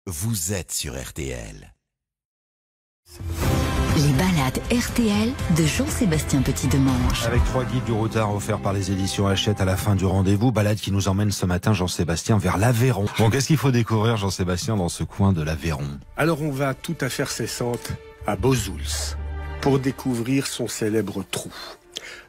Vous êtes sur RTL. Les balades RTL de Jean-Sébastien Petit-Demange. Avec 3 guides du routard offerts par les éditions Hachette à la fin du rendez-vous. Balade qui nous emmène ce matin, Jean-Sébastien, vers l'Aveyron. Bon, qu'est-ce qu'il faut découvrir, Jean-Sébastien, dans ce coin de l'Aveyron? Alors on va tout à fait cessante à Bozouls pour découvrir son célèbre trou.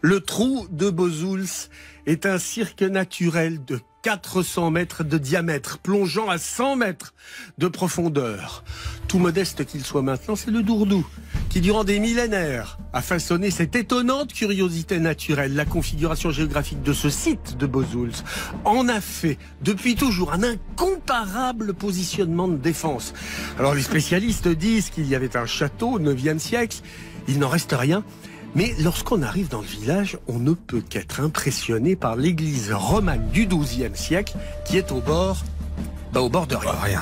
Le trou de Bozouls est un cirque naturel de 400 mètres de diamètre, plongeant à 100 mètres de profondeur. Tout modeste qu'il soit maintenant, c'est le Dourdou, qui durant des millénaires a façonné cette étonnante curiosité naturelle. La configuration géographique de ce site de Bozouls en a fait depuis toujours un incomparable positionnement de défense. Alors les spécialistes disent qu'il y avait un château au 9e siècle, il n'en reste rien. Mais lorsqu'on arrive dans le village, on ne peut qu'être impressionné par l'église romane du XIIe siècle qui est au bord de rien.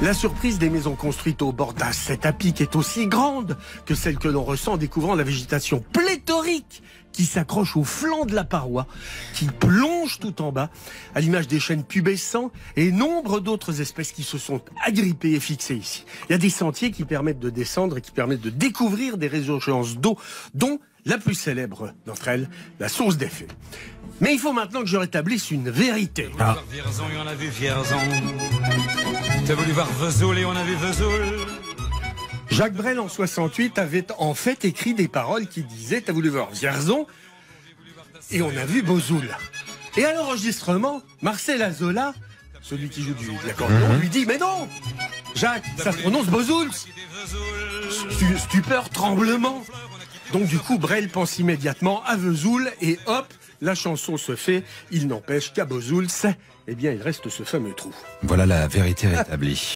La surprise des maisons construites au bord d'un cet à pic est aussi grande que celle que l'on ressent en découvrant la végétation pléthorique qui s'accroche au flanc de la paroi, qui plonge tout en bas, à l'image des chênes pubescents et nombre d'autres espèces qui se sont agrippées et fixées ici. Il y a des sentiers qui permettent de descendre et qui permettent de découvrir des résurgences d'eau, dont la plus célèbre d'entre elles, la source des Fées. Mais il faut maintenant que je rétablisse une vérité. T'as voulu voir Vierzon et on a vu Vierzon. T'as voulu voir Vesoul et on a vu Vesoul. Jacques Brel en 68 avait en fait écrit des paroles qui disaient « T'as voulu voir Vierzon et on a vu Bozouls ». Et à l'enregistrement, Marcel Azola, celui qui joue de l'accordéon, lui dit « Mais non, Jacques, ça se prononce Bozouls ». Stupeur, tremblement. Donc du coup, Brel pense immédiatement à Vesoul et hop, la chanson se fait. Il n'empêche qu'à Bozouls, eh bien, il reste ce fameux trou. Voilà la vérité rétablie.